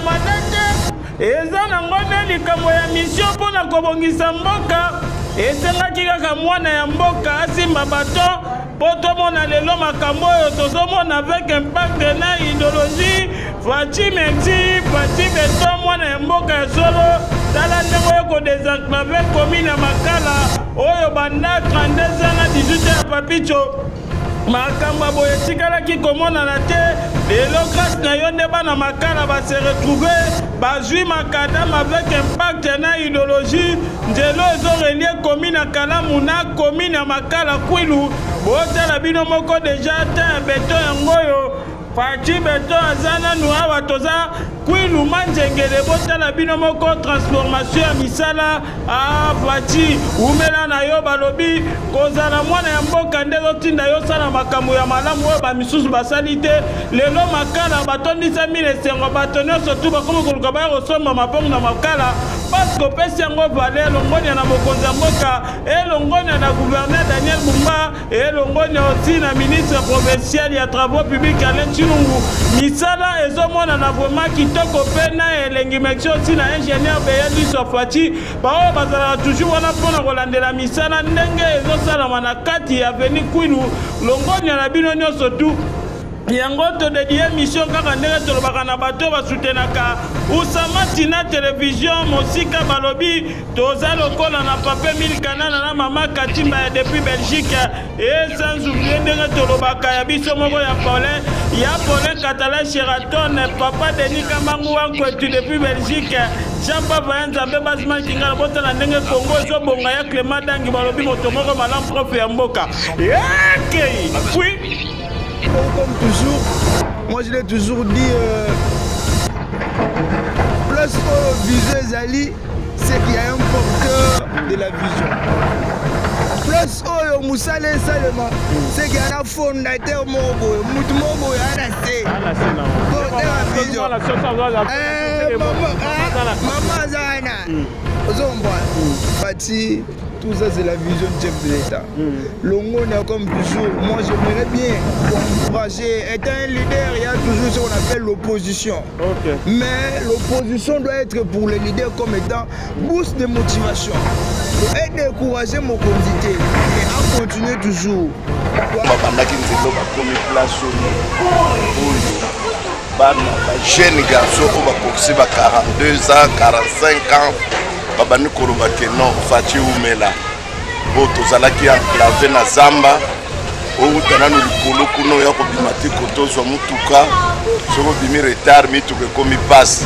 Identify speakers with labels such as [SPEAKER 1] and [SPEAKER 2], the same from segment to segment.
[SPEAKER 1] mandate eza na ngone likambo ya mission mpona kobongisa mboka esengaki kaka mwana ya mboka asimba bato po tomona lelo makambo oyo tozomona avec impact na idéologie Fachi merci Fachi beto mwana ya mboka ya solo tala ndenge oyo kodesenclave commune ya Makala oyo banda 32 ans na 18 ya Papicho makambo boye tikalaki komonana te lelo grâce na yo nde bana Makala base retrouver bazwi makadam avec impact na idéologie nzelo ezorelie commune ya Kalamu na commune ya Makala Kwilu botala bino moko deja te beto yango oyo Fachi beto azana nu awa toza Kwilu manjengele botala bino moko transformation ya misala Fachi umela na yo balobi kozala mwana ya mboka ndezo tinda yo sala makambo ya malamu oyo bamisusu basali te lelo Makala batondisa mine sengo bato nyonso tu bakomi koluka baya kosomba mabongo na Makala parce que pesi yango vale elongoni na mokonzi ya mboka elongoni na gouverneur Daniel Bumba elongoni aussi na ministre provincial ya travaux publics Alain Chilungu misala ezomona na vraiment kitoko pe na elengi mexio aussi na ingénieur Beyadi Sofachi bao bazala toujours wana mpona kolandela misala ndenge ezosalama na kati ya avenue Kwilu longoni na bino nyonso tu yango to dédié mission kaka ndenge tolobaka na bato basoutenaka Usamati na télévision mosika balobi toza lokola na pape Milkanana na mama Katimba ya depuis Belgique et sans oublier ndenge tolobaka ya biso moko ya Paulin Katala Sheraton papa Denis Kamangu Wankwetu depuis Belgique Jean-Paul Vayanzambe Basman Kingala botala ndenge Congo ezobonga ya Clément Dangi balobi moto moko malam prof ya mboka oui.
[SPEAKER 2] Comme toujours, moi je l'ai toujours dit, plus au visuel Zali, c'est qu'il y a un porteur de la vision. Plus au Moussale Salema, c'est qu'il y a un fondateur Mobo, Moutmobo et Anasté. Porteur de la vision. Maman Zana, Zomba, Fati. Tout ça, c'est la vision de chef de l'État. Longo, comme toujours, moi j'aimerais bien encourager. Étant un leader, il y a toujours ce qu'on appelle l'opposition. Mais l'opposition doit être pour les leaders comme étant boost de motivation. Et d'encourager mon candidat. Et à continuer toujours.
[SPEAKER 3] Jeune garçon, on va 42 ans, 45 ans. Babani kolobake non Fachi umela boto zalaki enclavé na zamba outana no likolo kuno ya kobimati kotozwa mutuka soko bimi retard mituka komi passe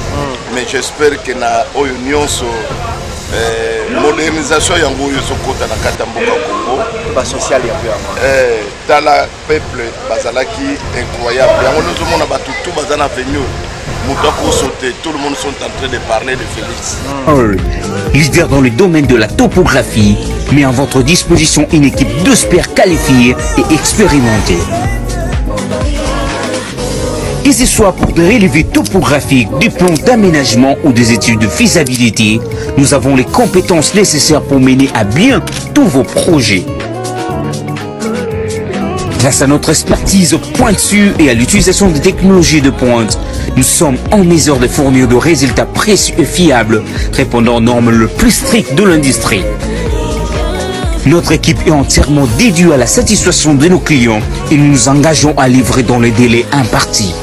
[SPEAKER 3] mais j'espère que na oyo nyonso modernisation yango oyo sokota na kata mboka Congo
[SPEAKER 4] ba social ya peu
[SPEAKER 3] tala peuple bazalaki incroyable yango nozomona batutu bazana venu. Tout le monde sont en train de parler de Félix.
[SPEAKER 5] Leader dans le domaine de la topographie, met à votre disposition une équipe d'experts qualifiés et expérimentés. Que ce soit pour des relevés topographiques, des plans d'aménagement ou des études de faisabilité, nous avons les compétences nécessaires pour mener à bien tous vos projets. Grâce à notre expertise pointue et à l'utilisation de technologies de pointe, nous sommes en mesure de fournir des résultats précis et fiables, répondant aux normes les plus strictes de l'industrie. Notre équipe est entièrement dédiée à la satisfaction de nos clients et nous nous engageons à livrer dans les délais impartis.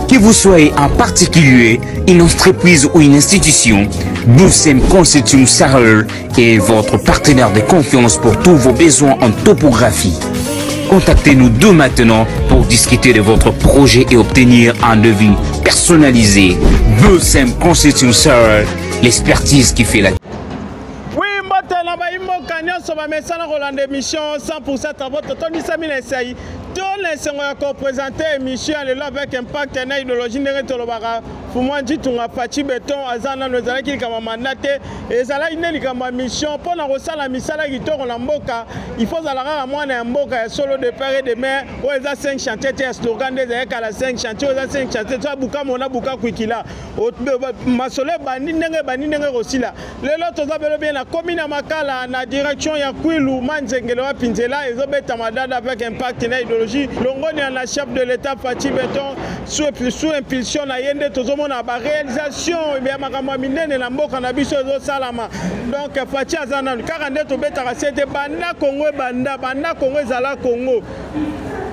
[SPEAKER 5] Que vous soyez un particulier, une entreprise ou une institution, Boussem Consulting Sahel est votre partenaire de confiance pour tous vos besoins en topographie. Contactez-nous dès maintenant pour discuter de votre projet et obtenir un devis personnalisé. Boussem Consulting Sahel, l'expertise qui fait la...
[SPEAKER 1] Émission 100% travaux, tout les présenter émission avec impact et idéologie pour moi dit on a Fachi Béton azana nous allons qui comme mandaté et ça là il n'est comme mission pour la resala misala qui tourne en mboka il faut aller à moi en mboka solo de père et de mère ou les 5 chantiers slogan des à la 5 chantiers aux 5 chantiers toi buka mona buka kwikila masole bani ndenge aussi là les autres ont bien la commune à Makala na direction ya Kwilu manzengelo wa pinzela ezobeta madada avec impact et idéologie longoni na chef de l'état Fachi Béton sous impulsion na yende tozomona ba réalisation ya makambo minene na mboka na biso ezo salama. Donc Fachi azana kaka nde tobetaka sete banda Congo banda Congo ezala Congo.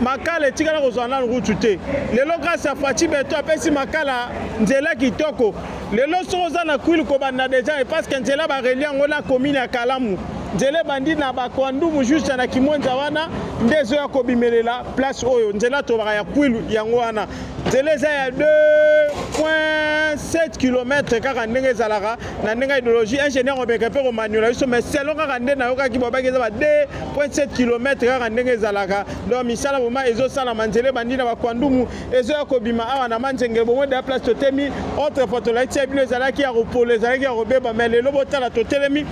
[SPEAKER 1] Makala etikala kozwa na rutu te. Lelo grâce à Fachi beto apesi makala nzela kitoko. Lelo soza na kwili ko banda deja parce que nzela ba relia ngola commune ya Kalamu. Nzela bandi na bakwandumu juste na Kimwenza wana ndezo ya kobimelela place oyo nzela tobaka ya kwilu yango wana. Nzela za ya 2.7 km kaka ndenge ezalaka na ndenge idéologie ingénieur obeka pe ko manuela biso mais selon kaka ndenge na yoka ki babaki za ba 2.7 km kaka ndenge ezalaka. Donc misala boma ezo sala manzele bandi na bakwandumu ezo ya kobima awa na manzengele bomo de place totemi autre photo la tia bino ezalaki ya kopole ezalaki ya kobeba mais lelo botala totelemi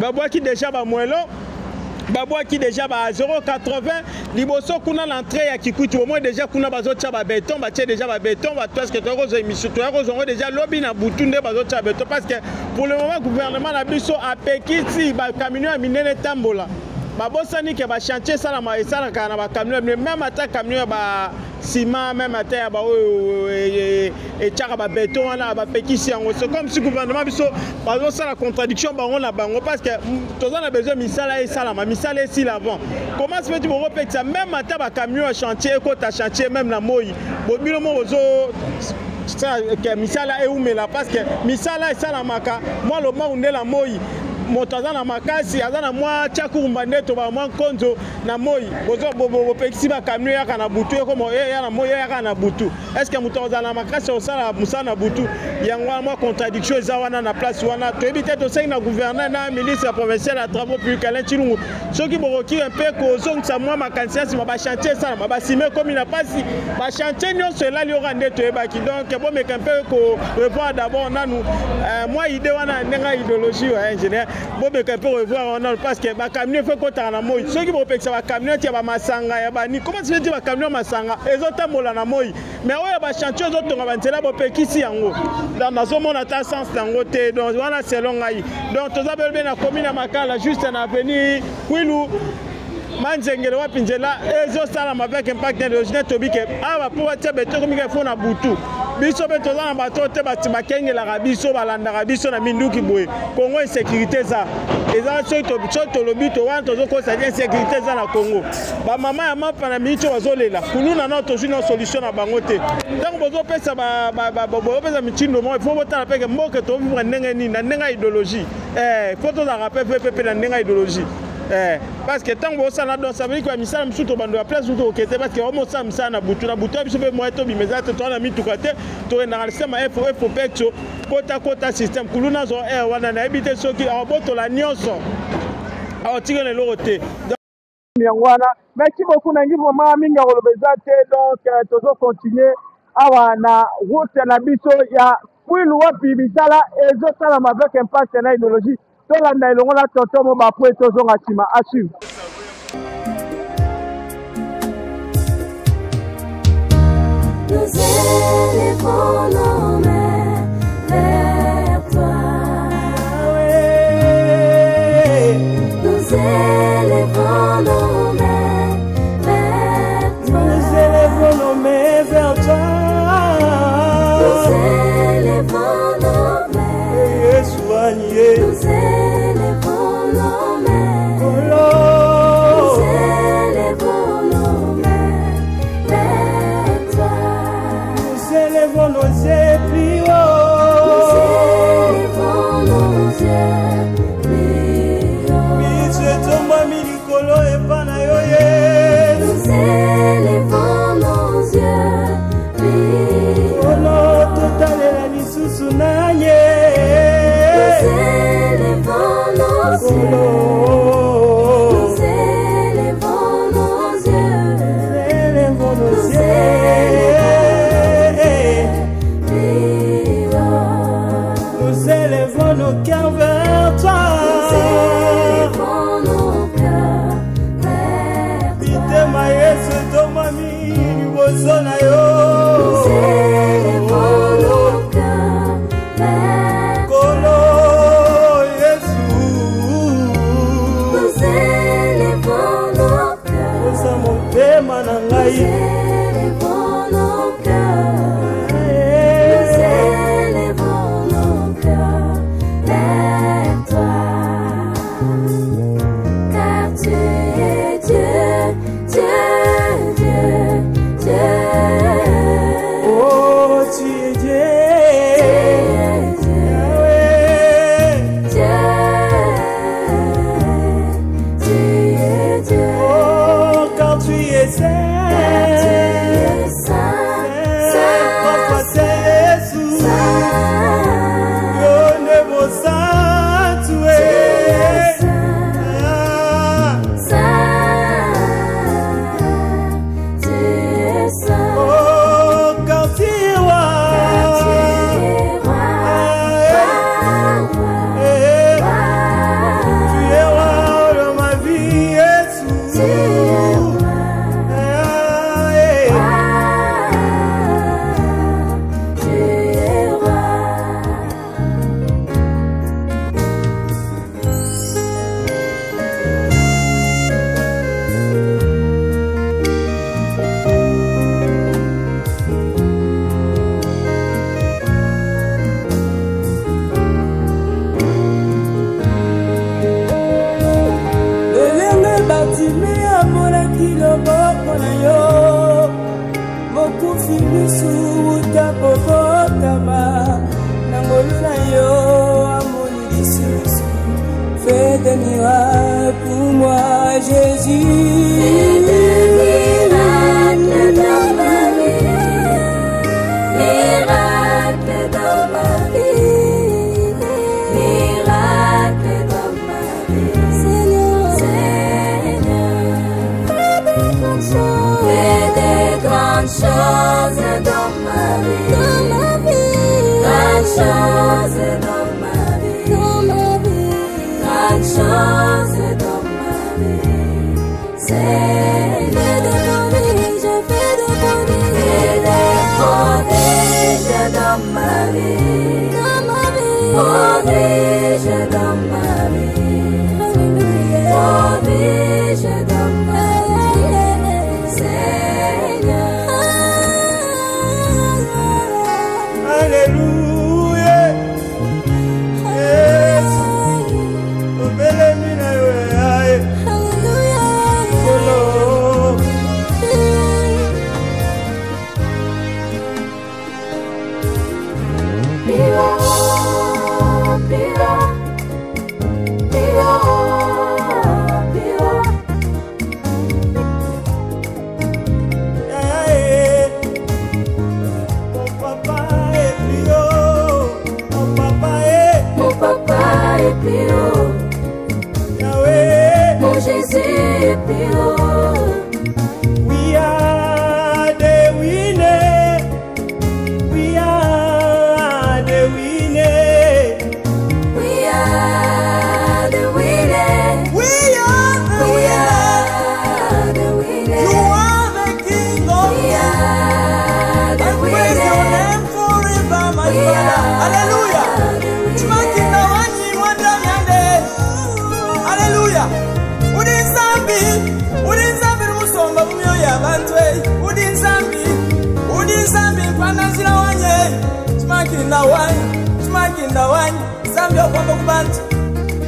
[SPEAKER 1] babwaki déjà ba mwelo babwaki déjà ba 0,80 liboso kuna l'entrée ya Kikuti au moins déjà kuna bazotia ba béton batie déjà ba béton parce que tozo émission tozo déjà lobby na butunde bazotia béton parce que pour le moment gouvernement na biso apekisi ba camion ya minene tambola babosani ke ba chantier sala ma esala kana ba camion même ata camion ba ciment même ata ba et tchaka ba béton wana ba pekisi yango c'est comme si gouvernement biso bazo sala contradiction bango na bango parce que tozo na besoin misala et sala ma misala si l'avant comment se fait-il pour ça même ata ba camion chantier ko ta chantier même na moi bobilo mo ozo ça que misala et umela parce que misala et sala maka moi le ma undela moi motaza na makasi azana mwa chakurumba ndeto ba mwa konzo na moi bozo bobo pekisi ba camion ya kana butu ko mo ya na moi ya kana butu est-ce que motaza na makasi osala musana butu yangwa mwa contradiction za wana na place wana to ebite to senga gouverneur na ministre provincial à travaux publics Alain Chilungu soki boroki un peu ko zongsa mwa makansia si ba chantier ça ba sime comme il n'a pas si ba chantier nyo cela li ora ndeto ebaki donc bon mais un peu ko revoir d'abord nanu moi idée wana ndenga idéologie wa ingénieur bobe ka peut revoir on parce que ba camion fait kota na moi ceux qui vont pekisa ba camion tia ba masanga ya bani comment se dit ba camion masanga ezotambola na moi mais oyo ba chantier ezotonga ba nzela bo pekisi yango dans nazo mona ta sens yango te donc wana selon ngai donc toza belbe na commune Makala juste na avenue Kwilu manzengele wapi nzela ezo sala avec impact endogène tobike awa po watia beto komika fo na butu biso beto za na bato te batima kengela biso balanda biso na minduki boye Congo insécurité za eza to lobi to wana tozo ko sa insécurité za na Congo ba mama ya mapa na micho bazolela kuluna na to jino solution na bango te donc bozo pesa ba pesa michindo mo fo botala peke mboke to vivre ndenge ni na ndenge idéologie photo za rappel pepe na ndenge idéologie parce que tant que ça là ça veut dire que misala msuto bando ya place uto okete parce que omo ça misala na butu biso be mo eto bimeza te to na mitu kate to na sema FO pecho kota système kuluna zo wana na ebite soki aboto la nyonso aotikene lokote
[SPEAKER 6] Miangwana merci beaucoup nangi vraiment minga kolobeza te donc tozo continuer awa na route na biso ya Kwilu wapi bisala ezo sala avec impact na idéologie tolanda elongo na tonton mo bapwe tozonga nsima à suivre.
[SPEAKER 7] Nous élevons nos mains vers toi. Nous élevons nos mains vers toi.
[SPEAKER 1] Nous élevons nos mains vers toi.
[SPEAKER 7] Nous élevons nos mains.
[SPEAKER 1] Soigné.
[SPEAKER 7] Nous élevons nos mains.
[SPEAKER 1] Oh.
[SPEAKER 7] Nous élevons nos mains vers toi.
[SPEAKER 1] Nous élevons nos épis.
[SPEAKER 8] Filusu utapopotama Nangolu na yo amoni lisusu Fais des miracles pour moi Jésus
[SPEAKER 7] Fais des miracles dans ma vie Miracles dans ma vie Miracles dans ma vie Seigneur Fais des grandes choses dans ma vie Grandes choses dans ma vie Grandes choses dans ma vie Seigneur je fais des prodiges dans ma vie Prodiges dans ma vie Prodiges dans ma vie Seigneur
[SPEAKER 8] Alléluia Yes Obele mina yo aye Solo
[SPEAKER 7] Pira Pira Pira Pira
[SPEAKER 8] Mon papa est plus haut Mon papa est
[SPEAKER 7] plus haut
[SPEAKER 8] Yahweh
[SPEAKER 7] Mon Jésus est plus haut
[SPEAKER 8] We are the winner We are the winner
[SPEAKER 7] We are the winner
[SPEAKER 8] We are the
[SPEAKER 7] We
[SPEAKER 8] winner
[SPEAKER 7] are the winner
[SPEAKER 8] You are the king of
[SPEAKER 7] We are the
[SPEAKER 8] Praise your
[SPEAKER 7] winner
[SPEAKER 8] name forever, my
[SPEAKER 7] We
[SPEAKER 8] Father.
[SPEAKER 7] are
[SPEAKER 8] Hallelujah.
[SPEAKER 7] the winner.
[SPEAKER 8] Tumakinda wanyi mwanda myande. Hallelujah. Udi nzambi rumusomba mumyo ya bantwe. Udi nzambi panazira wanye. Tumakinda wanyi. Zambi okwamba kubantu.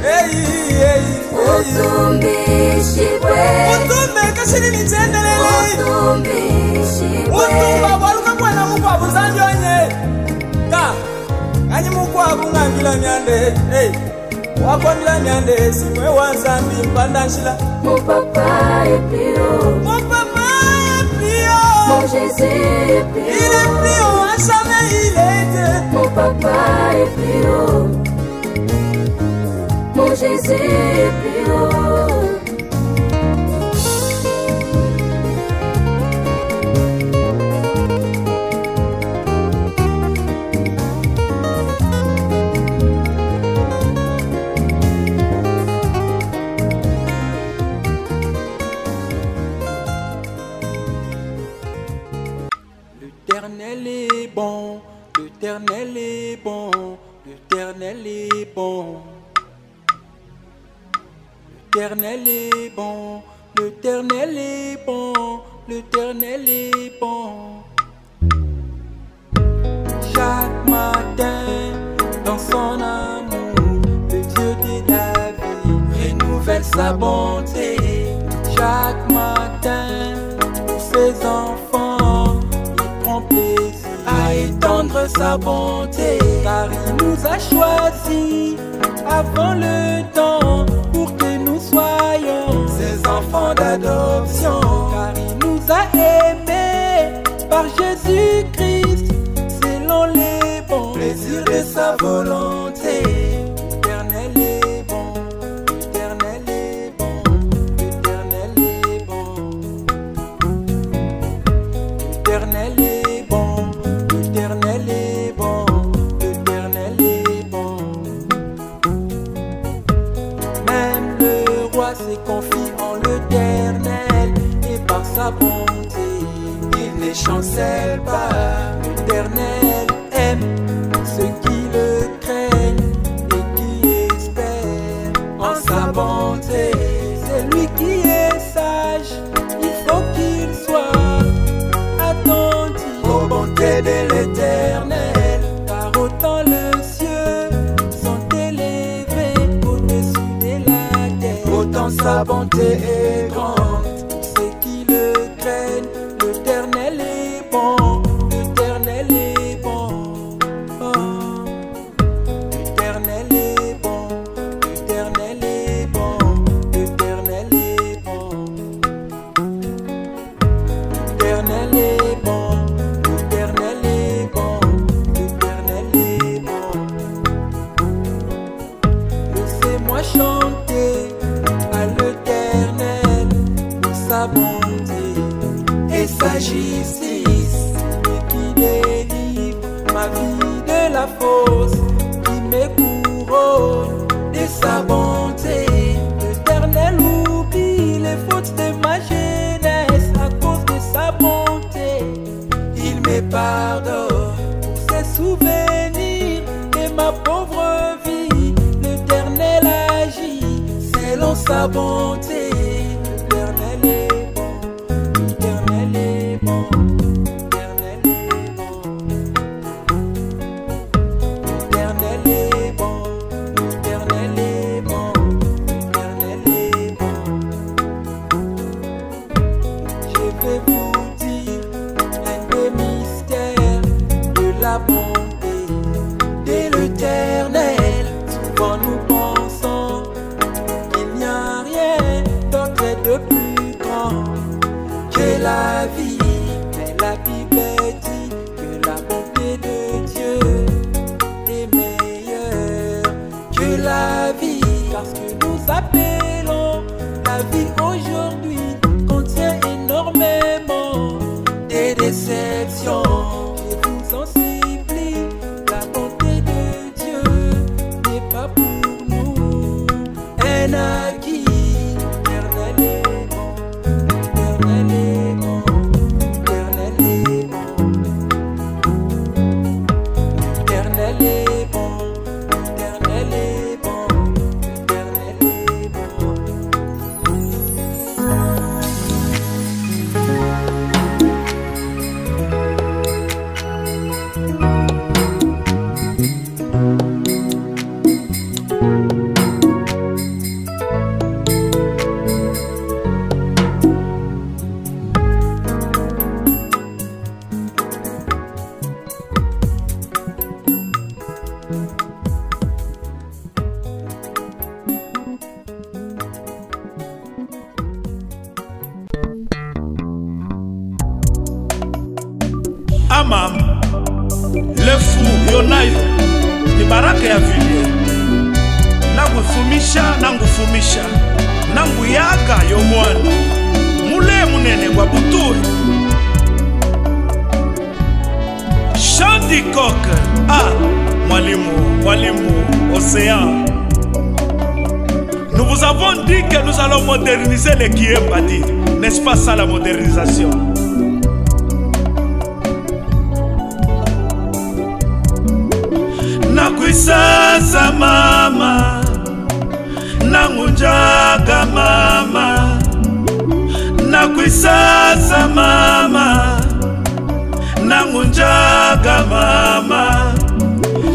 [SPEAKER 8] Hey.
[SPEAKER 7] Utumbishibwe
[SPEAKER 8] Utumbe kashiri nitendelele.
[SPEAKER 7] Utumbishibwe
[SPEAKER 8] Utumba waluka kwana mukwabu zambi onye. Ka. Anyi mukwabu ngambila myande. Hey. Wakondila myande simwe wanzambi mpandanshila.
[SPEAKER 7] Mon papa est plus haut
[SPEAKER 8] Mon papa est plus haut.
[SPEAKER 7] Mon Jésus est plus
[SPEAKER 8] Il est plus haut, à jamais il est.
[SPEAKER 7] Mon papa est plus haut Mon Jésus est plus haut
[SPEAKER 8] L'Éternel est bon, l'Éternel est bon, l'Éternel est bon. L'Éternel est bon, l'Éternel est bon, l'Éternel est bon. Chaque matin, dans son amour, le Dieu de la vie renouvelle sa bonté. Chaque matin, pour ses enfants, il prend plaisir à étendre sa bonté. Car il nous a choisis avant le temps pour que nous soyons ses enfants d'adoption. Car il nous a aimés par Jésus-Christ selon les bons plaisirs de sa volonté. L'Éternel est bon, l'Éternel est bon, l'Éternel est bon. L'Éternel est bon, l'Éternel est bon, l'Éternel est bon. Même le roi se confie en l'Éternel et par sa bonté, il ne chancelle pas. L'Éternel aime ceux qui le craignent et qui espèrent en sa bonté. C'est lui qui est sage, il faut qu'il soit attentif aux bontés de l'Éternel. Car autant le ciel sont élevés au-dessus de la terre, autant sa bonté est grande. Ceux qui le craignent, l'Éternel est bon. la justice qui délivre ma vie de la fosse, qui me couronne de sa bonté. L'Éternel oublie les fautes de ma jeunesse à cause de sa bonté. Il me pardonne pour ses souvenirs de ma pauvre vie. L'Éternel agit selon sa bonté. La vie, mais la Bible dit que la bonté de Dieu est meilleure que la vie, parce que nous appelons la vie aujourd'hui contient énormément de déceptions. Je vous en supplie, la bonté de Dieu n'est pas pour nous un acquis.
[SPEAKER 1] Amam, le fou yonayo ni baraka ya vile nagufumisha nangufumisha nanguyaga yo mwana mule munene kwa butui Chandy Coq. Ah, mwalimu Océan. Nous vous avons dit que nous allons moderniser les Kiembadi. N'est-ce pas ça la modernisation? Nakwisasa mama, nangunjaga mama. Nakwisasa mama, nangunjaga mama.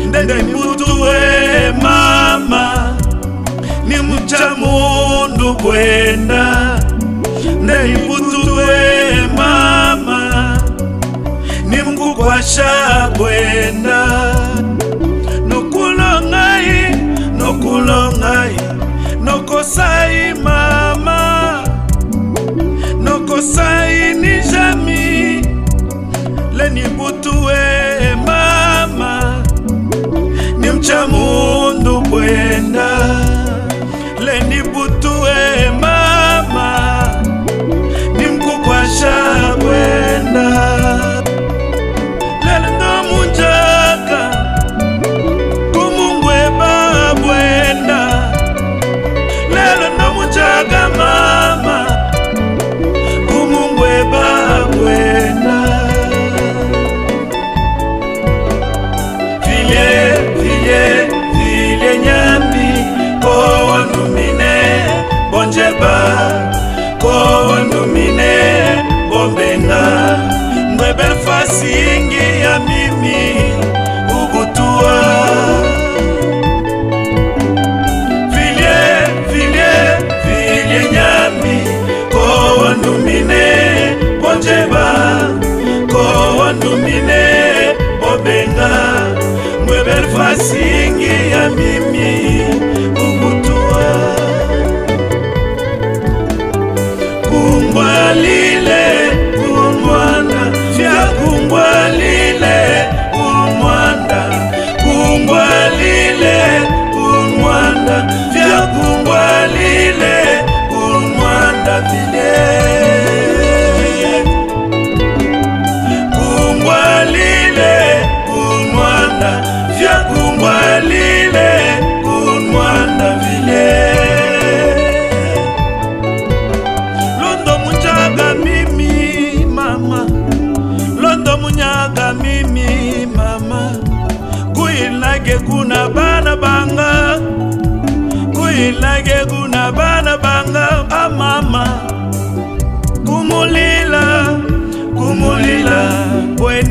[SPEAKER 1] Ndende mutue mama, ni mcha mundu kwenda. Ndende mutue mama, ni mungu kwasha kwenda. Nokulongai, nokosai mama, nokosai ni jami. Leni butue mama, ni mcha mundu kwenda. Leni butue mama, ni mkukwasha kwenda. Lele ndo munjaka jaga mama, kumungwe babwena. Vile nyambi, ko wandumine, bonjeba, ko wandumine, bombenga. Mwebel fasi ingi ya mimi, ubutua. Ndumine bonjeba ko ndumine obenga mwebel fasingi ya mimi ubutua kumbwalile kumwanda vya kumbwalile kumwanda kumbwalile kumwanda vya kumbwalile kumwanda vile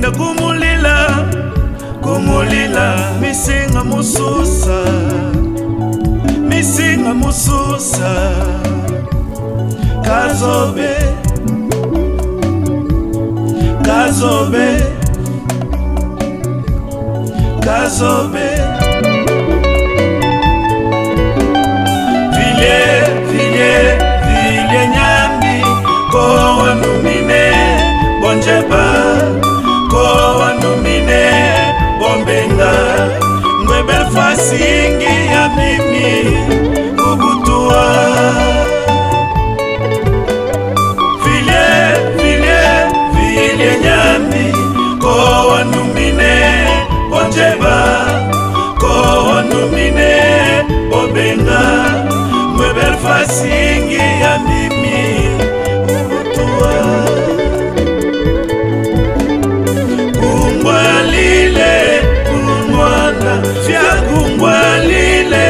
[SPEAKER 9] Nalinda kumulila, kumulila, misinga mususa, misinga mususa. Kazobe, kazobe, kazobe. Vile nyambi, ko wanumine, bonjeba, ko wanumine, bombenga. Mwebel fasingi ya mimi, kubutua. Vile nyambi, ko wanumine, bonjeba, ko wanumine, bombenga. Mwebel fasingi ya mimi ubutua. Kungwalile kunwanda fya kungwalile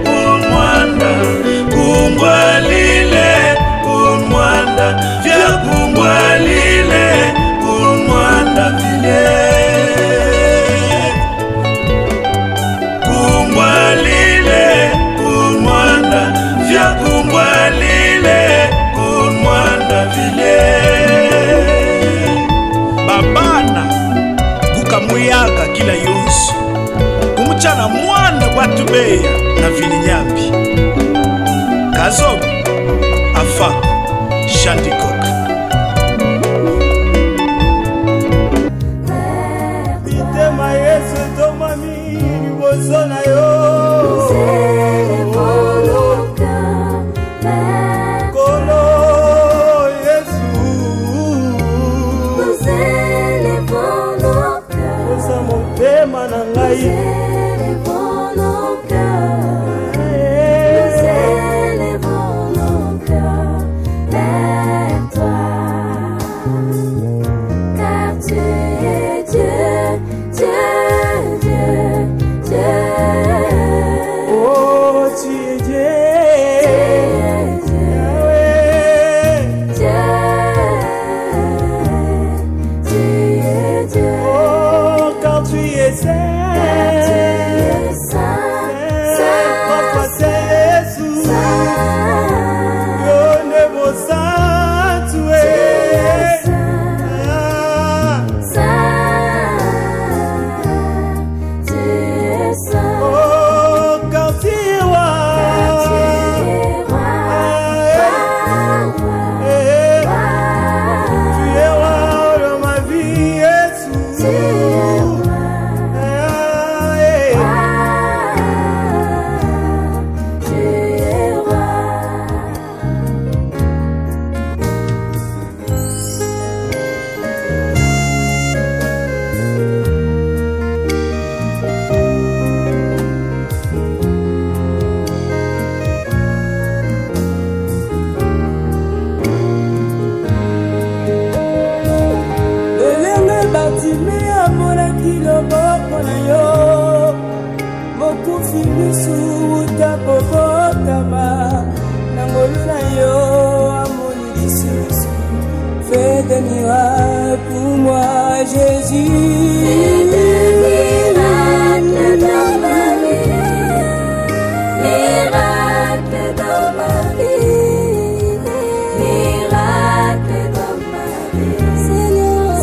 [SPEAKER 9] kunwanda. Kungwalile kunwanda fya kungwalile kunwanda vile. Kungwalile kunwanda Kumwalile kunwanda vile. Babana kukamuyaga kila yonsu kumuchana mwanda kwa tubeya na vili nyambi. Kazobu afa Shandikok. Bitema Yesu tomami bozona yo.
[SPEAKER 8] Fais des miracles pour moi, Jésus.
[SPEAKER 7] Miracle dans ma vie, miracle dans ma vie, miracle dans ma vie, Seigneur,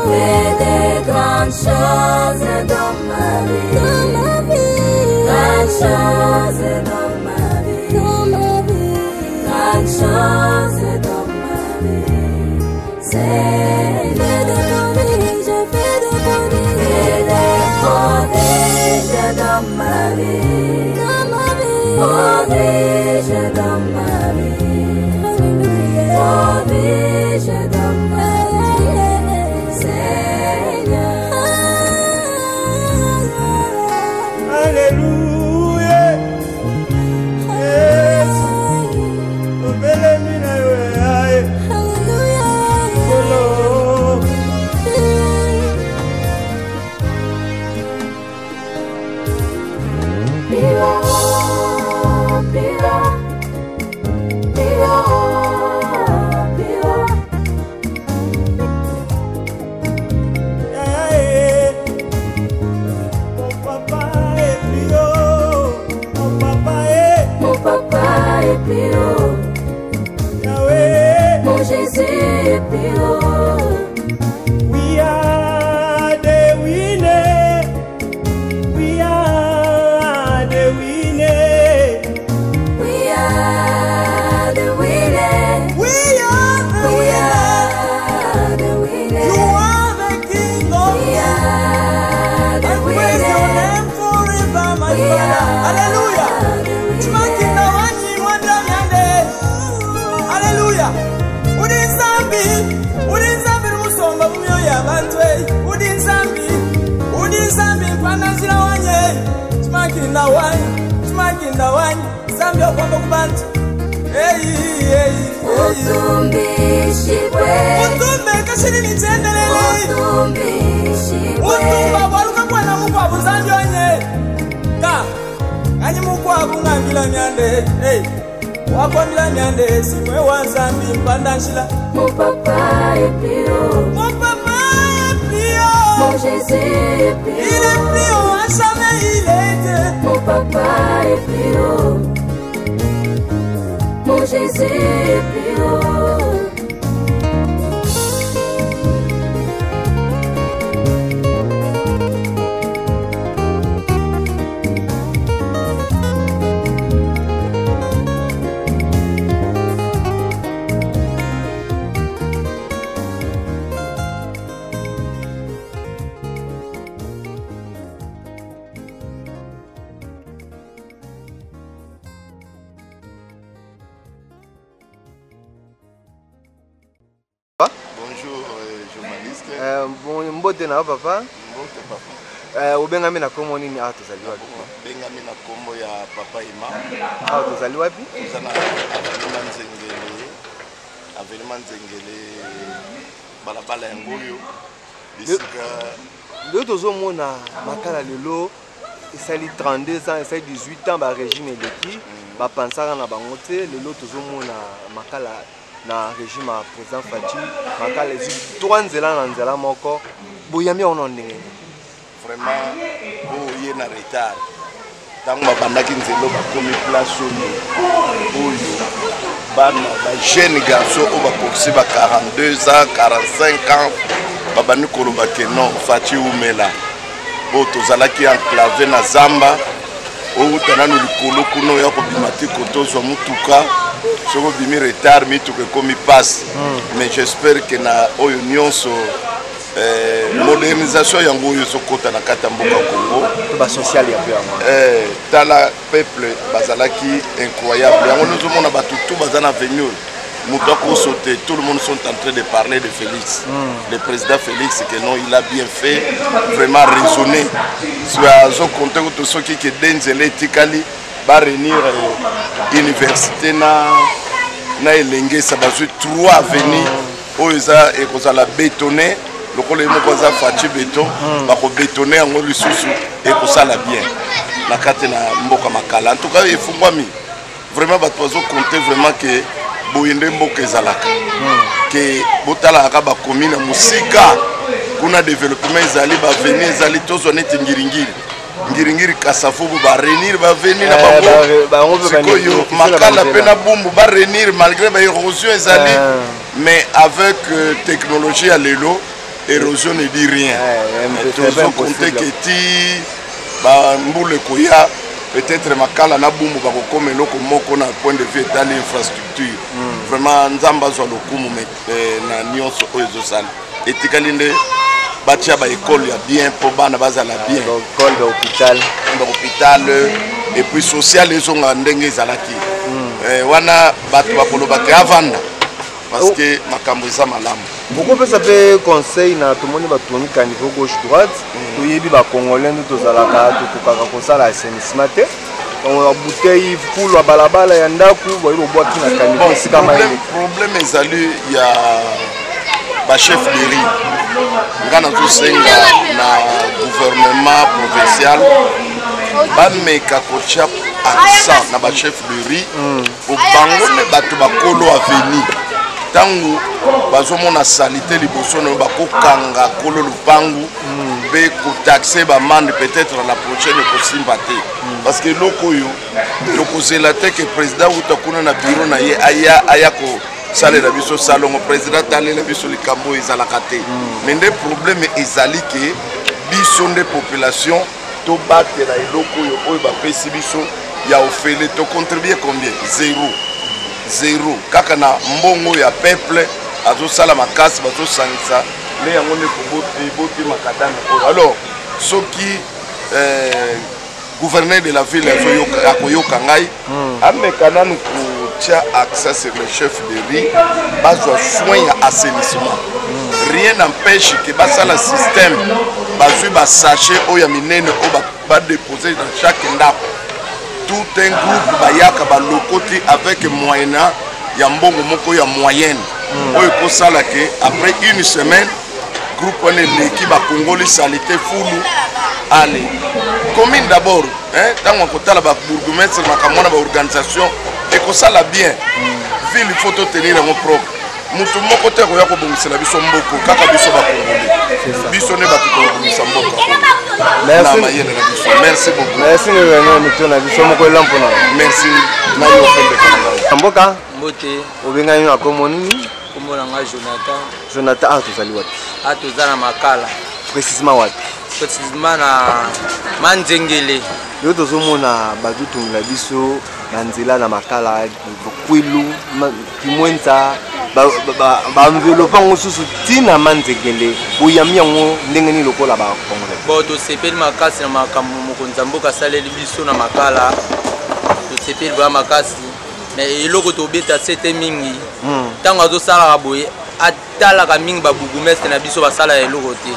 [SPEAKER 7] fais des grandes choses dans ma vie, grandes choses dans ma vie, grandes choses dans ma vie, Seigneur, je fais des prodiges dans ma vie, prodiges dans ma vie, prodiges dans ma vie, Seigneur.
[SPEAKER 9] Alléluia. Yes. Obelemina wewe.
[SPEAKER 7] Hallelujah.
[SPEAKER 8] Maginda wani, Zambia kwamba kubantu.
[SPEAKER 7] Mutumbi shibwe.
[SPEAKER 8] Mutumbe kashiri nitendelele.
[SPEAKER 7] Mutumbi shibwe.
[SPEAKER 8] Mutumba waluka mwana mukwa buzanjo nye. Ka, kanyi mukwa bungambila nyande. Wakondila nyande, simwe wanzambi mpandanshila.
[SPEAKER 7] Mupapa epio.
[SPEAKER 8] Mupapa epio.
[SPEAKER 7] Mon Jésus epio.
[SPEAKER 8] Il est pio, à jamais il est.
[SPEAKER 7] Mon papa epio. Mon Jésus epio.
[SPEAKER 3] Bonjour journaliste.
[SPEAKER 4] Mbote na papa.
[SPEAKER 3] Mbote papa.
[SPEAKER 4] Ubengami na komo nini tozaliwa wapi?
[SPEAKER 3] Bengami na kombo ya papa Ima.
[SPEAKER 4] Tozaliwa wapi?
[SPEAKER 3] Tozana Avenima Nzengele balabala ya Ngoyo. Bisika
[SPEAKER 4] Leo tozomona makala lelo esali 32 ans, esali 18 ans ba régime eleki, ba pansaka na bango te. Lelo tozomona makala na régime ya président Fachi, makala ezi 3 nzela na nzela moko. Boyami ono ndenge.
[SPEAKER 3] Vraiment oye na retard. Tango babandaki nzelo bakomi place oyo bana ba jeune garçon oyo bakoki ba 42 ans 45 ans babandi koloba ke non Fachi umela oyo tozalaki enclavé na zamba oyo tanano likolo kuna oyo akobima te kotozwa mutuka soki obimi retard mituka ekomi pasi mais j'espère que na oyo nyonso modernisation yango oyo sokota na kati ya mboka Congo
[SPEAKER 4] ba social ya pe yango
[SPEAKER 3] tala peuple bazalaki incroyable yango nozomona bato tout baza na venir moto akosote tout le monde sont en train de parler de Félix le président Félix que non il a bien fait vraiment raisonné sur azo compter que soki ke denzele etikali ba réunir université na elenge sa bazwi 3 avenues oyo eza ekozala bétonné lokolo moko za Fachi beton bako bétonner yango lisusu ekosala bien na kati na mboka makala en tout cas efungwami vraiment bato bazo compter vraiment que boyende mboka ezalaka que botala ka ba commune musika kuna développement ezali ba venir ezali tozo neti ngiringiri kasafubu ba renir ba venir na bango sikoyo makala pena bumbu ba renir malgré ba érosion ezali mais avec technologie à l'élo érosion ne dit rien. Toujours compter que ti ba mbule koya peut-être makala na bumbu ba ko comme loko moko na point de vue dans l'infrastructure. Vraiment nzamba zo lokumu na nyonso ozo sala. Etikalinde batia ba école ya bien pour bana bazala bien.
[SPEAKER 4] École
[SPEAKER 3] hôpital et puis social ezo ndenge ezalaki. Wana bato bakoloba ke avanda parce que makambo eza malamu.
[SPEAKER 4] Pourquoi peut s'appeler conseil na tout le monde va tourner caniveau gauche droite to yebi ba congolais nous tozalaka to kokaka kosala assainissement te on a bouteille pour la balabala ya ndaku ba yo boaki na caniveau sika mai
[SPEAKER 3] problème ezali ya ba chef de riz ngana to senga na gouvernement provincial ba meka kocha accent na ba chef de riz au bango ne bato bakolo avenir tangu bazomona salite liboso no bakokanga kolo lupangu be ko taxer ba mande peut-être la prochaine kosimba te parce que loko yo tokozela te que président utakuna na bureau na ye aya ko salela biso salongo président talela biso likambo ezalaka te mais nde problème ezali ke biso nde population to batela eloko yo oyo bapesi biso ya ofele to contribuer combien zéro kaka na mbongo ya peuple azosala makasi bazosangisa le yango ne boti makadana oyo alors soki gouverneur de la ville akoyoka ngai ameka nanu kotia accès sur le chef de riz bazwa soin ya assainissement rien n'empêche que basala système bazwi basachet oyo ya minene oyo déposer dans chaque ndako. Tout un groupe bayaka balokoti avec moyena ya mbongo moko ya moyenne. Oyo sala que après une semaine groupe on est l'équipe ba congolais salité foulu allez. Commune d'abord hein tant on kota la ba bourgmestre makamona ba organisation et ko sala bien. Ville il faut tenir en propre. Mutu moko te ko yako bongisela biso mboko kaka biso ba congolais. Biso ne ba ko bongisa mboko. Merci beaucoup.
[SPEAKER 4] Merci
[SPEAKER 3] Merci.
[SPEAKER 4] Mboka
[SPEAKER 10] Mbote
[SPEAKER 4] obenga yo akomoni
[SPEAKER 10] komona nga Jonathan.
[SPEAKER 4] Jonathan tozali wapi?
[SPEAKER 10] Tozala makala.
[SPEAKER 4] Précisément wapi?
[SPEAKER 10] Précisément na Manzengele.
[SPEAKER 4] Yo tozomona bazutunga biso na nzela na makala kwilu kimwenza ba enveloppe ngosusu tina Manzengele boyami yango ndenge ni lokola ba congolais.
[SPEAKER 10] Bo to sepeli makasi na makambo mokonza mboka saleli biso na makala. To sepeli ba makasi mais eloko to beta sete mingi. Tango azosala boye atalaka mingi ba bugumestre na biso basala eloko te.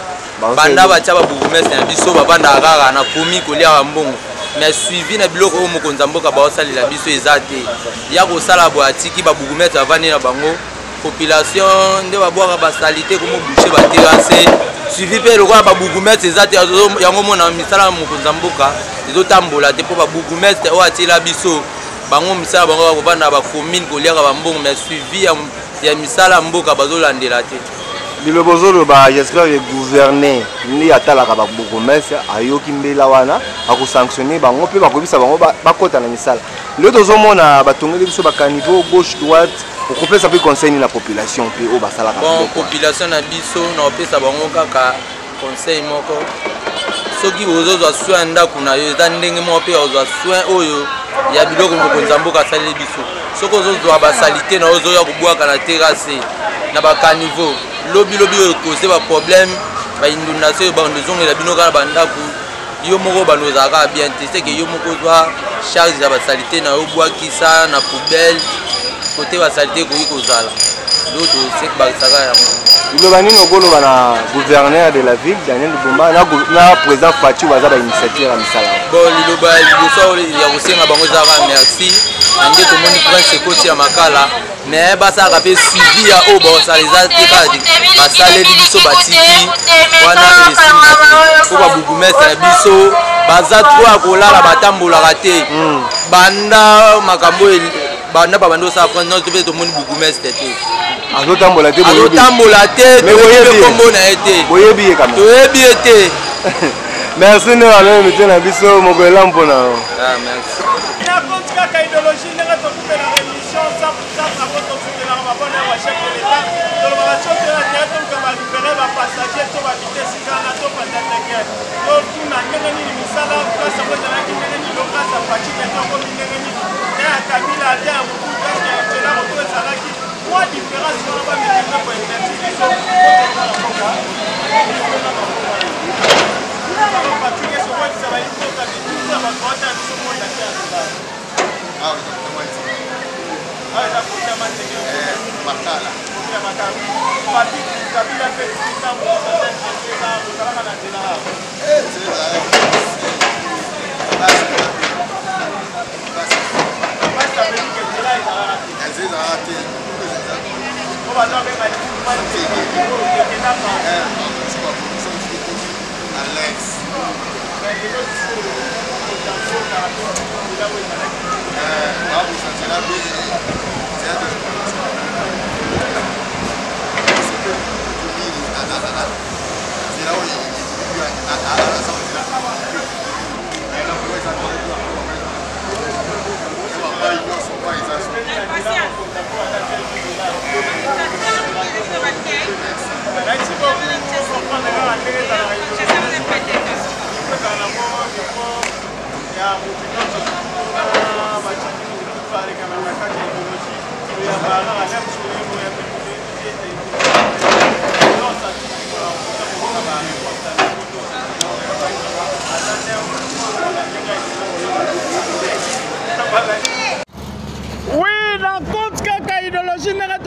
[SPEAKER 10] Banda batia ba bugumestre na biso babanda kaka na komi kolia mbongo. Mais suivi na biloko o mokonza mboka ba osalila biso ezate. Ya ko sala bo atiki ba bugumestre avani na bango. Population nde babwaka basalite komo boucher ba terrasse. Suivi pe lokola ba bugumestre ezate yango mona misala mokonza mboka ezotambola te po ba bugumestre o atila biso. Bango misala bango bana ba commune koliaka ba mbongo mais suivi ya misala mboka bazolandela te.
[SPEAKER 4] Bilobozolo ba j'espère que gouverner ni atalaka ba bourgmestre ayoki mbela wana ako sanctionner bango pe bakobisa bango bakota na misala. Le tozomona batongeli biso ba caniveau gauche droite pour kopesa pe conseil na population pe o basalaka.
[SPEAKER 10] Bon population na biso na opesa bango kaka conseil moko. Soki bozozwa soin ndako na yo eza ndenge mo pe ozwa soin oyo ya biloko mokonza mboka saleli biso. Soko ozozwa basalite na ozoya kubwaka na terrasse na ba caniveau. Lobi oyo cause ba problème ba inondation ba ndozongela bino kala bandako yo moko banozaka bien te c'est que yo moko doit charge ya basalite na yo bwakisa na poubelle côté basalite ko ikozala l'autre c'est que basaka ya
[SPEAKER 4] le banini okoloba na gouverneur de la ville Daniel Bumba na président Fatou baza ba initiative ya misala.
[SPEAKER 10] Bon liloba liboso ya kosenga bango zaka merci ande to moni prince koti ya makala mais basaka pe suivi ya o ba saleza te kadi basaleli biso batiki wana esi ko ba bugumestre na biso baza trop akolala batambolaka te banda makambo banda babando sa prendre non to moni bugumestre te
[SPEAKER 4] azotambola te
[SPEAKER 10] mais boyebi kombo na été
[SPEAKER 4] boyebi kama
[SPEAKER 10] toyebi été.
[SPEAKER 4] Merci nous allons mettre na biso mokola mpona.
[SPEAKER 10] Ah merci.
[SPEAKER 1] Na kontika ka idéologie ndenge tokube na rémission 100% na voto soutenir ma bonne wa chef de l'état to le marché de la théâtre comme ba libérer ba passager to ba vitesse kana to patake to tuna ndenge ni misala kwa sababu na ndenge ni lokasa patika to ko ndenge ni ya kabila ya mkuka ya tena ko salaki kwa différence kwa ba mettre kwa interdiction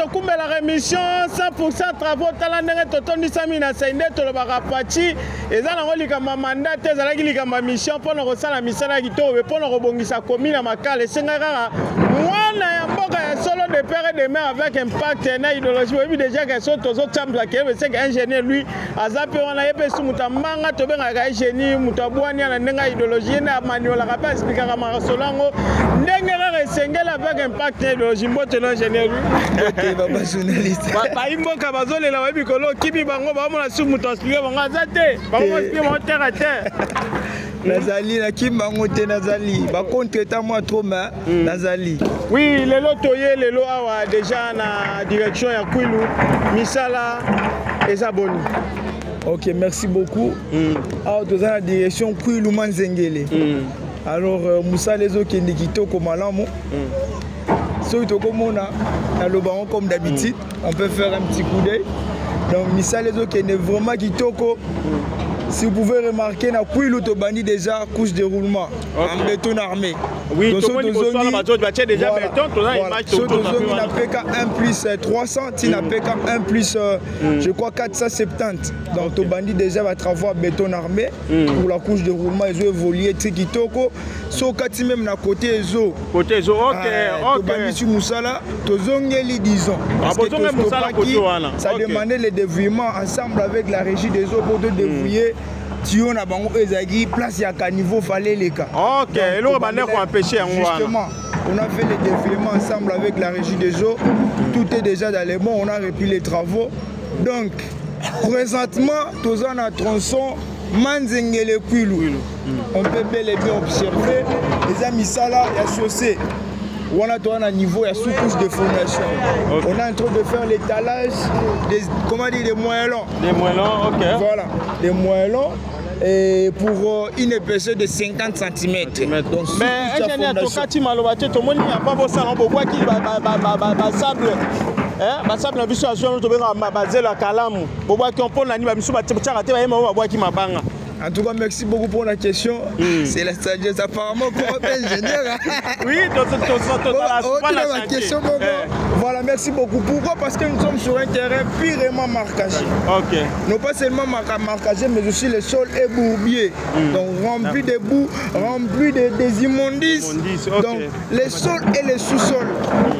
[SPEAKER 1] tokumbelaka émission 100% travaux tala ndenge totondisami na sende tolobaka pachi eza nango likambo ya manda te ezalaki likambo ya mission mpona kosala misala ya kitoko mpe mpona kobongisa komi na makala esenga kaka mwana ya mboka ya solo de père et de mère avec impact na idéologie oyebi déjà ke so tozotambla keyebe seke ingénieur lui aza mpe wana ye mpe su moto amanga tobengaka egénie moto abwani ana ndenge ya idéologie ye nde amaniolaka mpe asplikaka makasolo yango ndenge kaka esengeli avec impact na idéologie mbote no ingénieur lui bayimboka bazolela bayebi kolo okibi bango baomona su moto asplike bango aza te bango mospike bango terre te
[SPEAKER 2] nazali nakimbango te nazali bacontretan moi trop mais nazali
[SPEAKER 1] oui lelo toye lelo awa déjà na direction ya Kwilu misala eza boni.
[SPEAKER 2] Ok, merci beaucoup. Alors toza na direction Kwilu Manzengele. Alors musala ezokende kitoko malamu. Soki tokomona nalobango comme d'habitude, on peut faire un petit coup d'œil. Donc misala ezokende vraiment kitoko. Si vous pouvez remarquer, na Kwilu to bandi déjà couche de roulement en béton armé.
[SPEAKER 1] Oui, tout le monde va déjà béton, tout ça image tout
[SPEAKER 2] le monde. PK 1 plus 300, tu n'as PK 1 plus je crois 470. Donc to bandi déjà va travailler béton armé pour la couche de roulement ils ont évolué Tikitoko. So kati même na côté ezo.
[SPEAKER 1] Côté ezo, OK,
[SPEAKER 2] OK. To bandi sur musala, to zongeli disons. Parce que ça demandait le dévouement ensemble avec la régie des eaux pour te dévouiller. Tio na bango ezagi place ya caniveau fallait les cas.
[SPEAKER 1] OK, et l'eau bandé ko empêcher en
[SPEAKER 2] justement. On a fait les défilements ensemble avec la régie des eaux. Tout est déjà dans les bons, on a repris les travaux. Donc présentement, tous en a tronçon Manzengele Kwilu. On peut bel et bien observer les amis ça là, il y a chaussée. On a un niveau, il y a sous-couche de fondation. Okay. On est en train de faire l'étalage des, comment dire, des moellons.
[SPEAKER 1] Des moellons, ok.
[SPEAKER 2] Voilà, des moellons. Et pour une épaisseur de 50 cm. Donc,
[SPEAKER 1] mais ingénieur, tu m'as dit que il n'y a pas beau salon pour voir qui va sable. Sable, la vision de basé la calamu. Pour voir qu'on peut l'animer, mais qui m'a banga.
[SPEAKER 2] En tout cas, merci beaucoup pour la question. C'est la sagesse apparemment qu'on appelle ingénieur.
[SPEAKER 1] Oui,
[SPEAKER 2] la question. Voilà, merci beaucoup. Pourquoi? Parce que nous sommes sur un terrain purement marquagé.
[SPEAKER 1] Ok.
[SPEAKER 2] Non pas seulement marquagé, mais aussi le sol est bourbier. Donc rempli de boue, rempli des immondices. Donc les sols et les sous-sols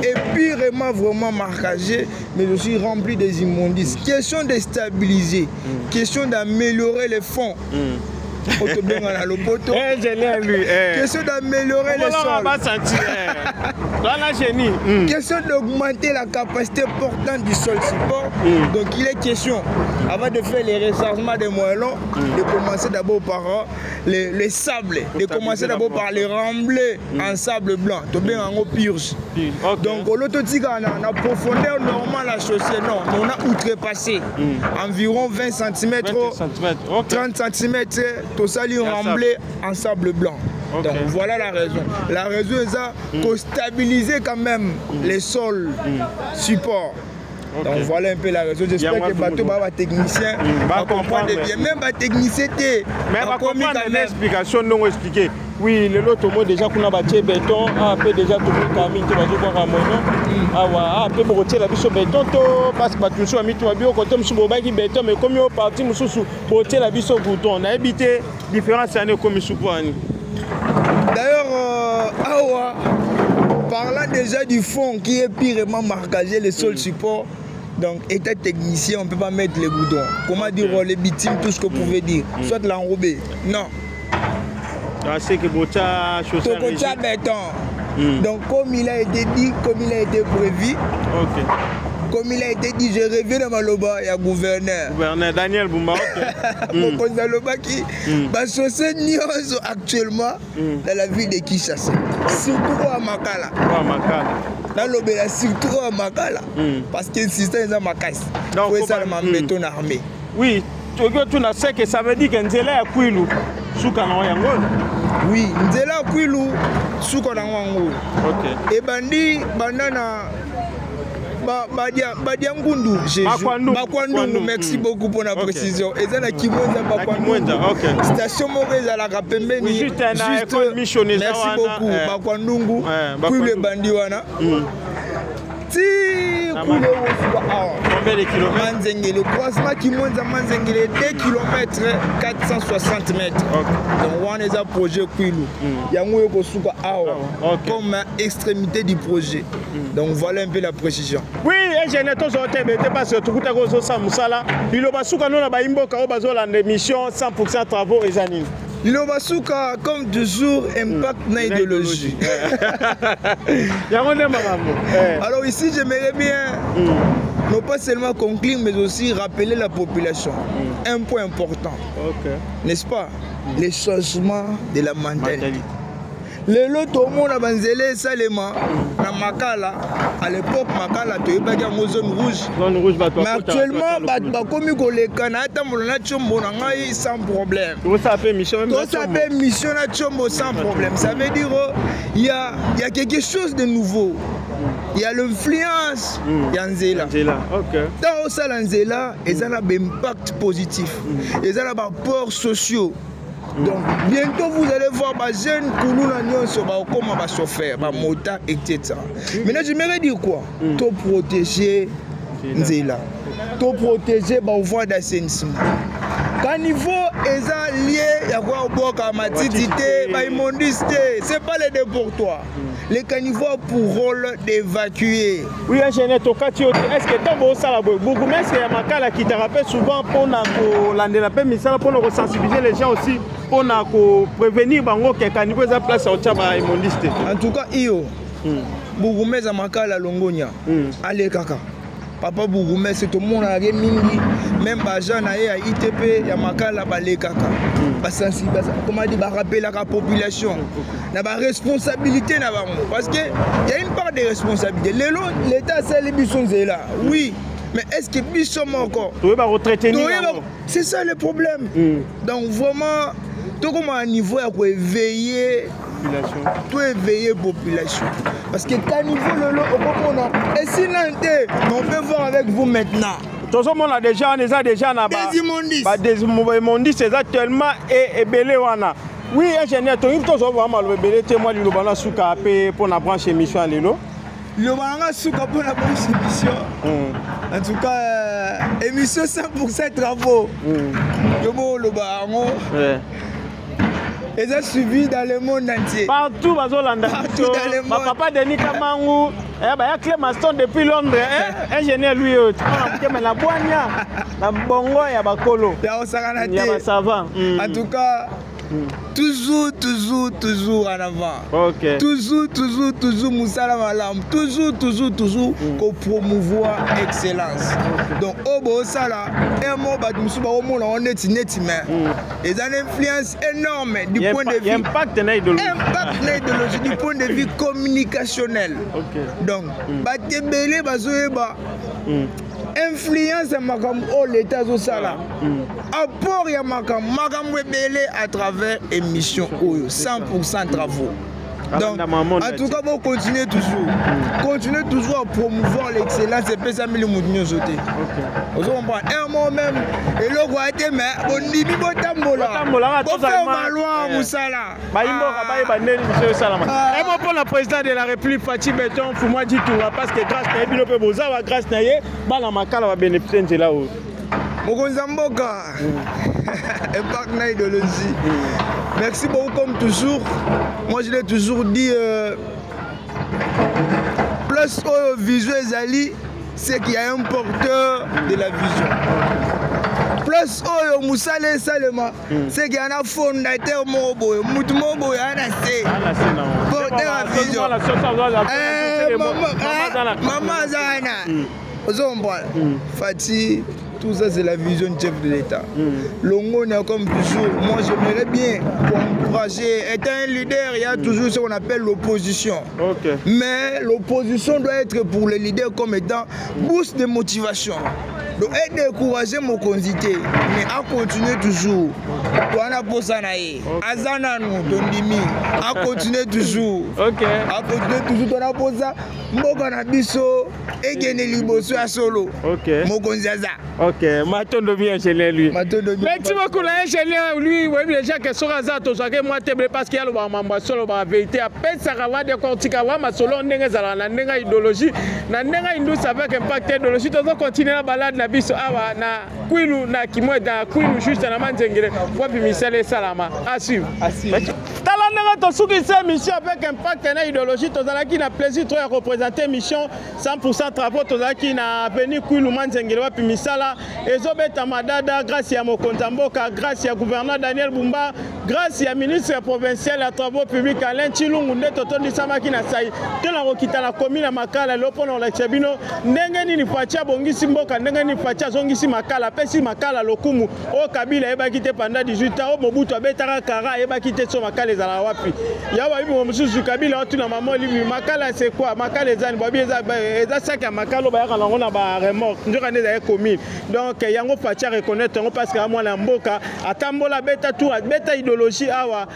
[SPEAKER 2] est purement vraiment marquagé, mais aussi rempli des immondices. Question de stabiliser, question d'améliorer les fonds. Question d'améliorer les sols. Question d'augmenter la capacité portante du sol support. Donc il est question, avant de faire les rechargements des moellons, de commencer d'abord par les sables, de commencer d'abord par les rembler en sable blanc. En purge. Donc l'autotique en profondeur normale la chaussée, non, on a outrepassé environ 20 cm, 30 cm. Tout ça lui remblé en sable blanc. Donc voilà la raison. La raison est ça, pour stabiliser quand même les sols support. Donc voilà un peu la raison. J'espère que bateau va technicien va comprendre bien. Même les techniciens
[SPEAKER 1] mais va comprendre l'explication non expliquée. Oui, le lot au déjà qu'on a bâti béton, après déjà tout le camin qui va jouer à mono. Après pour retirer la biche béton, parce que tout soit mis tout bio côté monsieur Bobaki béton, mais comme au parti monsieur pour retirer la biche au bouton, on a évité différentes années comme monsieur Pouani.
[SPEAKER 2] D'ailleurs, parlant déjà du fond qui est purement marquagé, le sol support. Donc, état technicien, on ne peut pas mettre les boutons. Comment dire les bitumes, tout ce que vous pouvez dire. Soit l'enrober. Non.
[SPEAKER 1] C'est que Bota chaussée
[SPEAKER 2] béton. Donc, comme il a été dit, comme il a été prévu. Comme il a été dit, je reviens dans Maloba, il y a gouverneur.
[SPEAKER 1] Gouverneur Daniel Boumba.
[SPEAKER 2] Mon Maloba qui va chaussée Nyonzo actuellement dans la ville de Kinshasa. Surtout à Makala. Dans l'Obéla, surtout à Makala. Parce que le système est à Makas. Donc, c'est ça le béton armé.
[SPEAKER 1] Oui, tu sais que ça veut dire que Nzela est Kwilu.
[SPEAKER 2] Oui, Nzela Kwilu, Soukanangwango. Ok. Et Bandi, Banana. Badiangundu, Bakwandungu, merci beaucoup pour la précision. Et ça, la Kimwenza, Bakwandungu. Station Moreza, la Rapembeni. Juste, merci beaucoup, Bakwandungu. Puis le Bandiwana. Si coulé
[SPEAKER 6] combien de kilomètres?
[SPEAKER 2] Manzengele, croisement qui monte à Manzengele, 2 km 460 mètres. Donc, on a un projet Kwilu. Il y a un comme extrémité du projet. Donc, voilà un peu la précision.
[SPEAKER 6] Oui, et je n'ai pas parce que tout le monde a Moussala. Il y a une mission 100% travaux et Janine.
[SPEAKER 2] Lobasuka, comme toujours, impact dans l'idéologie. Alors ici, j'aimerais bien, non pas seulement conclure, mais aussi rappeler la population. Un point important, n'est-ce pas? Les changements de la mentalité. Le lot tout le monde a banzélé Salema, na Makala, à l'époque Makala, tu es pas en zone rouge. Mais actuellement, comme les Canadiens, sans problème.
[SPEAKER 6] Ça fait mission
[SPEAKER 2] à Tchombo sans problème. Ça veut dire qu'il y a quelque chose de nouveau. Il y a l'influence Yanzela. Dans ça, Yanzela, ils ont un impact positif. Ils ont des rapports sociaux. Donc, bientôt vous allez voir les jeunes comment va chauffeur, mota, etc. Maintenant, j'aimerais dire quoi? Tout protéger Nzela. Tout protéger la voie d'assainissement. Quand niveau est lié, il y a quoi au bord comme matidité, immondité, c'est pas les déportoirs. Les caniveaux pour rôle d'évacuer. Oui, ingénieur Tokati, est-ce que dans vos salles, beaucoup mais c'est un Makala qui te rappelle souvent pour pour sensibiliser les gens aussi, pour prévenir que les caniveaux ont place au Tchaba immondité. En tout cas, beaucoup mais c'est Makala Longonia. Allez, kaka. Papa Bougoumé, c'est tout le monde a mingi, même Bajan a ITP, il y a Makala Balekaka. Comment dire, rappeler la population. Il y a une responsabilité parce qu'il y a une part de responsabilité. L'État, c'est les Bissons là. Oui, mais est-ce que Bissons encore? C'est ça le problème. Donc vraiment, tout comme à un niveau, il faut éveiller. Tout éveiller population. Parce que quand niveau le et si on peut voir avec vous maintenant. Tout le monde a déjà des immondices actuellement et belé wana. Oui, ingénieur, tu as vraiment le belé témoin du Lobana Souka pour la branche émission à l'élo. Le Lobana Souka pour la branche émission. En tout cas, émission 100% travaux. Le Lobana. Ils ont suivi dans le monde entier. Partout dans le monde. Papa Denis Kamangou, il y a Clémaston depuis Londres. Ingénieur lui, tu vois, la Boigna, la Bongo, il y a Bakolo. Il y a Savant. En tout cas, toujours en avant. Toujours Moussala Malam. Toujours pour promouvoir l'excellence. Donc, au Bossala, un mot, on est net. Ils ont une influence énorme du point de vue. Impact l'idéologie du point de vue communicationnel. Donc, influence à l'État de Sala. Apport à Makam Webele à travers émission 100% travaux. Donc, en tout cas, vous continuez toujours. Continuez toujours à promouvoir l'excellence et puis ça me le moudinho sauté. Vous comprenez? Un mot même, et le roi était mais on dit Botambola. Pour faire valoir Moussala. Un mot pour la présidente de la République, Fatih Béton, Foumoua Ditoura, parce que grâce à Ebinope Bozawa, grâce à Naye, Balamakala va bénéficier de là-haut. Mokonzamboka, impact na idéologie. Merci beaucoup comme toujours. Moi je l'ai toujours dit, plus au visuel Zali, c'est qu'il y a un porteur de la vision. Plus au Moussale Salema, c'est qu'il y a un fondateur Mobo, Moutmobo et Anassé. Porteur de la vision. Maman Zana, Ozomboa, Fatih. Tout ça, c'est la vision du chef de l'État. Longo, comme toujours, moi j'aimerais bien encourager. Étant un leader, il y a toujours ce qu'on appelle l'opposition. Mais l'opposition doit être pour les leaders comme étant boost de motivation. donc décourager mon convité mais à continuer toujours toana posana ye azana nous tondimi à continuer toujours
[SPEAKER 6] OK
[SPEAKER 2] à continuer toujours toana posa mboka na biso egene liboso ya solo
[SPEAKER 6] OK
[SPEAKER 2] mokonzi aza
[SPEAKER 6] OK matondo bien chez lui
[SPEAKER 2] matondo
[SPEAKER 6] merci beaucoup la chez lui oui déjà que sera za to sake moi table parce qu'il y a le mamba solo ba vérité a pesa kawa de kortika wa masolo ndenge zala na ndenga idéologie na ndenga indus avec impact idéologie to continuer la balade na biso awa na kwilu na kimweda kwilu juste na manzengere wapi misale salama à suivre talanga to suki c'est mission avec impact na idéologie to zala ki na plaisir to ya représenter mission 100% travaux to zala ki na avenue kwilu manzengere wapi misala ezobeta madada grâce ya mokonza mboka grâce ya gouverneur Daniel Bumba grâce ya ministre provincial ya travaux publics Alain Chilungu nde totondi samaki na sai tena kokita na commune ya Makala lopono la Chebino ndenge nini facha bongisi mboka ndenge nini facha zongisi Makala pesi Makala lokumu o Kabila ebaki te pendant 18 ans o Mobutu abetaka kara ebaki te so Makala ezala wapi ya ba bibi mosusu Kabila otuna mamo libi Makala c'est quoi Makala ezani babi eza sac ya Makala ba yaka na ba remorque ndoka neza ya commune donc yango facha reconnaître ngo parce que moi na mboka atambola beta tour beta idéologie awa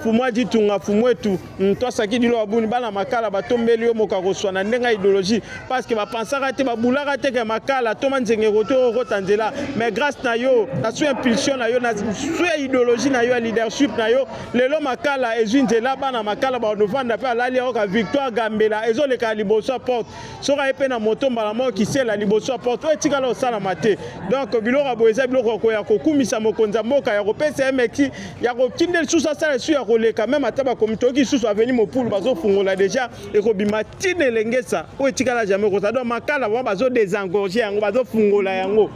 [SPEAKER 6] fumwa ditunga fumwetu to saki dilo abuni bana Makala batombeli yo moka koswa na ndenga idéologie parce que ba pensaka te ba bulaka te ke Makala to manzenge roto rotanzela mais grâce na yo na sous impulsion na yo na sous idéologie na yo leadership na yo lelo Makala ezunzela bana Makala ba novanda pe alali oka victoire gambela ezoleka liboso porte soka epe na moto mbala mo kisela liboso porte o etikala osala mate donc biloko boeza biloko ko ya kokumisa mokonza mboka ya kopesa meki ya kokindel susa sala su ya koleka même ataba komitoki susu aveni mopulu bazo fungola déjà et kobima tine lengesa o etikala jamais ko ça donc Makala ba bazo désengorger yango bazo fungola yango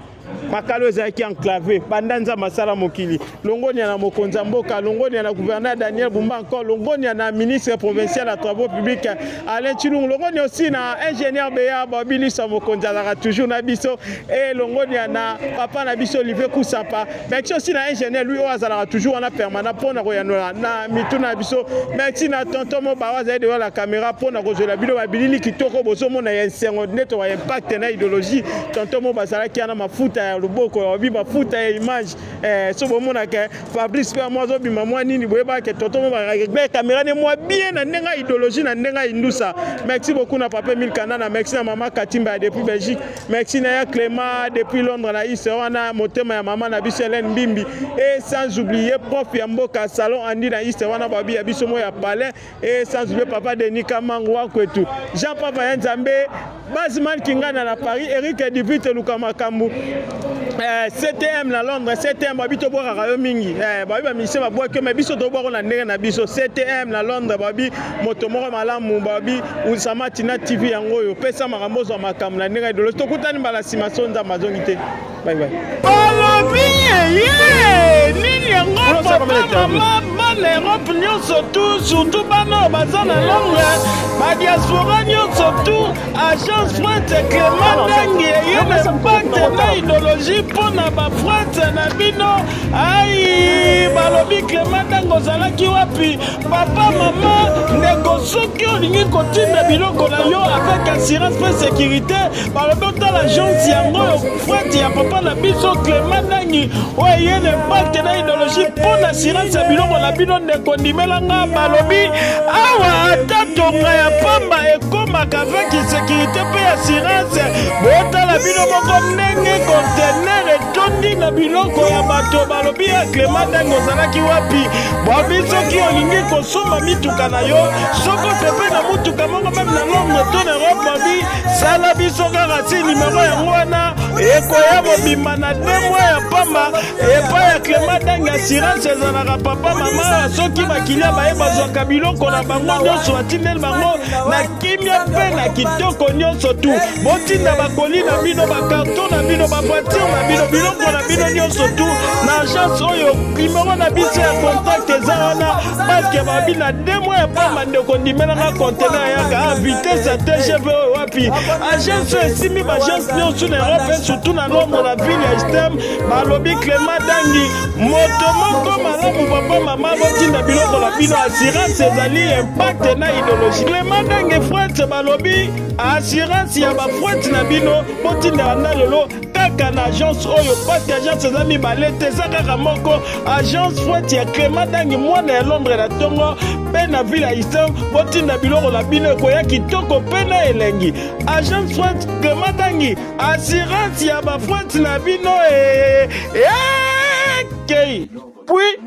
[SPEAKER 6] Makala ezaki enclavé bandanza masala mokili longoni na mokonza mboka longoni na gouverneur Daniel Bumba encore longoni na ministre provincial à travaux publics Alain Chilungu longoni aussi na ingénieur Beya Babili sa mokonza la toujours na biso et longoni na papa na biso Olivier Kusapa mais aussi na ingénieur lui azala toujours na permanent pour na koyanola na mituna biso merci na tonton Mobawa za devant la caméra pour na kozola bilo Babili kitoko bozo mona ya sengo neto wa impact na idéologie tonton Mobasala ki ana mafuta ya luboko obi bafuta ya image so bomona ke Fabrice pe mwazo bima mwa nini boyeba ke tonton ba caméra ne moi bien na ndenga idéologie na ndenga indusa merci beaucoup na papa Milkana na merci na mama Katimba depuis Belgique merci na ya Clément depuis Londres na Isewana motema ya mama na biso Hélène Mbimbi et sans oublier prof ya mboka salon andi na Isewana babi ya biso mo ya palais et sans oublier papa Denis Kamangwa kwetu Jean Papa Nzambe Bazman Kingana na Paris Eric Divite Lukamakambu CTM na Londres CTM babi to boka kayo mingi babi ba mise ba boka mais biso to boka na ndenge na biso CTM na Londres babi motomoko malamu babi Usama Tina TV yango yo pesa makambo zo makambu na ndenge de to kutani bala sima sonza mazongi te bye bye olobi ye nini yango mama les opinions surtout bana bazana Londres ba diaspora surtout agence France Clément Dangi yene impact na idéologie pona ba France na bino ai balobi Clément Dango zalaki wapi papa mama ndeko soki olingi kotinda biloko na yo avec assurance pour sécurité balobi ta l'agence yango France ya papa na biso Clément Dangi oye yene impact na idéologie pona assurance biloko na bino ndeko ndimelanga balobi awa atatonga ya pamba ekomaka avec sécurité pe assurance botala bino moko ndenge conteneur etondi na biloko ya bato balobi ya Clément Dango ozalaki wapi bobi soki olingi kosomba mituka na yo soko sepe na mutuka moko meme na Londres to na Europe bobi sala biso kaka ti nimero yango wana ekoya bobima na 2 mois ya pamba epai ya Clément Dango assurance ezalaka papa mama soki bakilia baye bazwaka biloko na bango nyonso atindeli bango na kimia mpe na kitoko nyonso tu botinda bakoli na bino bakarton na bino bavoiture na bino biloko na bino nyonso tu na agence oyo nimero na biso ya contact eza wana parceke babi na 2 mois ya pamba ndeko ndimelanga conteneur yaka vitesse ya TGV oyo wapi agence oyo esimi baagence nyonso na Europe surtout na nombre na ville ya Stem balobi Clément Dangi moto moko malamu papa mama botinda biloko na bino assurance ezali impact na idéologie Clément Dangi France balobi assurance ya bafrete na bino botinda na lelo
[SPEAKER 1] kaka na agence oyo pati agence eza mibale te eza kaka moko agence fwet ya Clément Dangi mwana ya Londres na ntongo mpe na ville ya Houston botinda biloko na bino ekoya kitoko mpe na elengi agence fwet Clément Dangi assurance ya bafwet na bino kei puis